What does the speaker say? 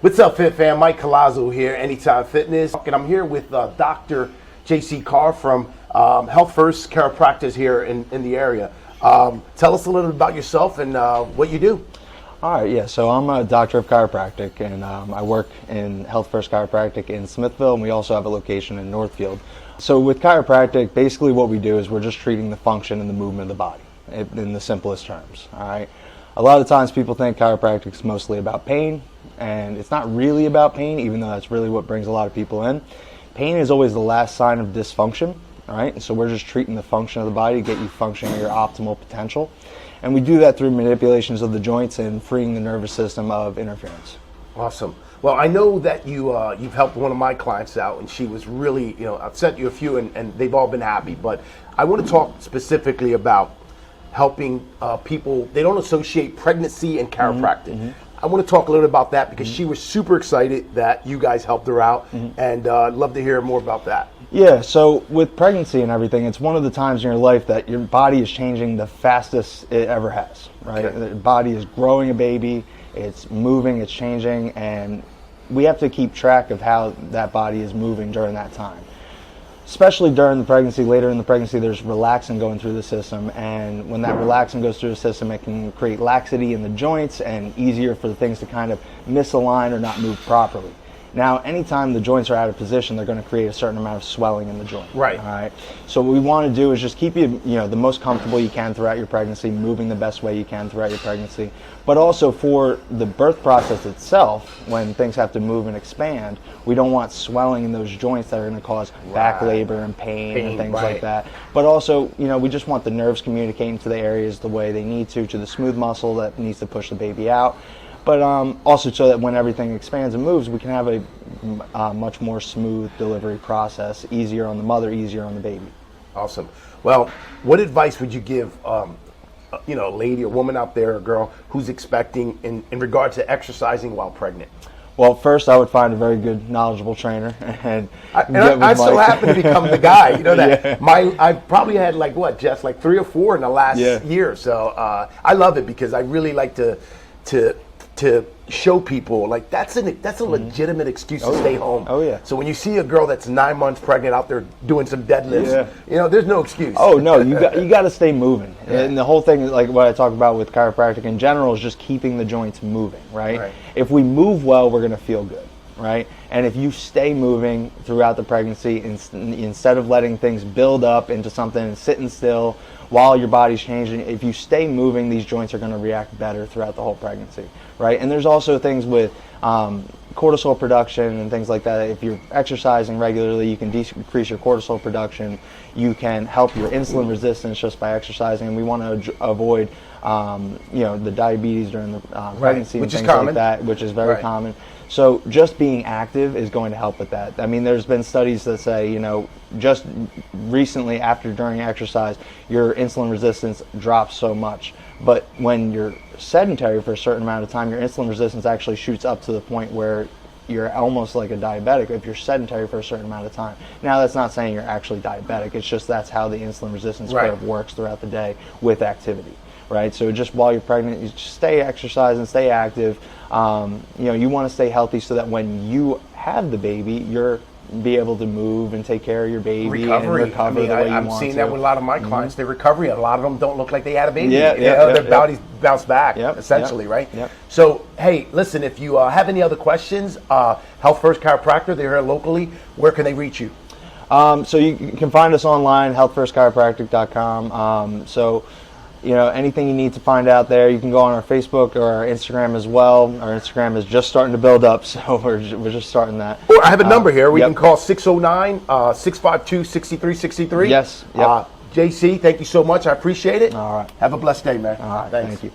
What's up, Fit Fam? Myke Collazo here, Anytime Fitness. And I'm here with Dr. J.C. Carr from Health First Chiropractic here in the area. Tell us a little bit about yourself and what you do. All right, yeah, so I'm a doctor of chiropractic, and I work in Health First Chiropractic in Smithville, and we also have a location in Northfield. So with chiropractic, basically what we do is we're just treating the function and the movement of the body in the simplest terms, all right? A lot of times people think chiropractic is mostly about pain, and it's not really about pain, even though that's really what brings a lot of people in. Pain is always the last sign of dysfunction, all right? And so we're just treating the function of the body to get you functioning at your optimal potential. And we do that through manipulations of the joints and freeing the nervous system of interference. Awesome. Well, I know that you've helped one of my clients out, and she was really, I've sent you a few, and they've all been happy. But I want to talk specifically about helping people. They don't associate pregnancy and chiropractic. Mm-hmm. I want to talk a little bit about that because she was super excited that you guys helped her out, and I'd love to hear more about that. Yeah, so with pregnancy and everything, it's one of the times in your life that your body is changing the fastest it ever has, right? Okay. The body is growing a baby, it's moving, it's changing, and we have to keep track of how that body is moving during that time. Especially during the pregnancy, later in the pregnancy, there's relaxin going through the system, and when that relaxin goes through the system, it can create laxity in the joints and easier for the things to kind of misalign or not move properly. Now, anytime the joints are out of position, they're going to create a certain amount of swelling in the joint. Right. All right. So what we want to do is just keep you, the most comfortable you can throughout your pregnancy, moving the best way you can throughout your pregnancy. But also for the birth process itself, when things have to move and expand, we don't want swelling in those joints that are going to cause back labor and pain and things like that. But also, we just want the nerves communicating to the areas the way they need to the smooth muscle that needs to push the baby out. But also so that when everything expands and moves, we can have a much more smooth delivery process, easier on the mother, easier on the baby. Awesome. Well, what advice would you give, a lady or woman out there, a girl who's expecting in regard to exercising while pregnant? Well, first I would find a very good, knowledgeable trainer, and I so happen to become the guy. I probably had Jess, 3 or 4 in the last year. So I love it because I really like to show people that's a legitimate excuse to stay home. Oh yeah. So when you see a girl that's 9 months pregnant out there doing some deadlifts, there's no excuse. Oh no, you got to stay moving. Yeah. And the whole thing, like what I talk about with chiropractic in general, is just keeping the joints moving, right? If we move well, we're going to feel good, right? And if you stay moving throughout the pregnancy, instead of letting things build up into something and sitting still while your body's changing, if you stay moving, these joints are going to react better throughout the whole pregnancy, right? And there's also things with cortisol production and things like that. If you're exercising regularly, you can decrease your cortisol production. You can help your insulin resistance just by exercising. And we want to avoid, the diabetes during the pregnancy and things like that, which is very common. So just being active is going to help with that. I mean, there's been studies that say, just recently during exercise, your insulin resistance drops so much. But when you're sedentary for a certain amount of time, your insulin resistance actually shoots up to the point where you're almost like a diabetic if you're sedentary for a certain amount of time. Now, that's not saying you're actually diabetic. It's just that's how the insulin resistance curve works throughout the day with activity. Right, so just while you're pregnant, you just stay exercising, stay active. You want to stay healthy so that when you have the baby, you're be able to move and take care of your baby and recover the way you want to. I'm seeing that with a lot of my clients. Their recovery, a lot of them don't look like they had a baby. Their bodies bounce back, essentially, right? Yep. So, hey, listen, if you have any other questions, Health First Chiropractor, they're here locally. Where can they reach you? So you can find us online, healthfirstchiropractic.com. Anything you need to find out there, you can go on our Facebook or our Instagram as well. Our Instagram is just starting to build up, so we're just starting that. Or I have a number here. We can call 609-652-6363. Yes. Yep. JC, thank you so much. I appreciate it. All right. Have a blessed day, man. All right. Thank you.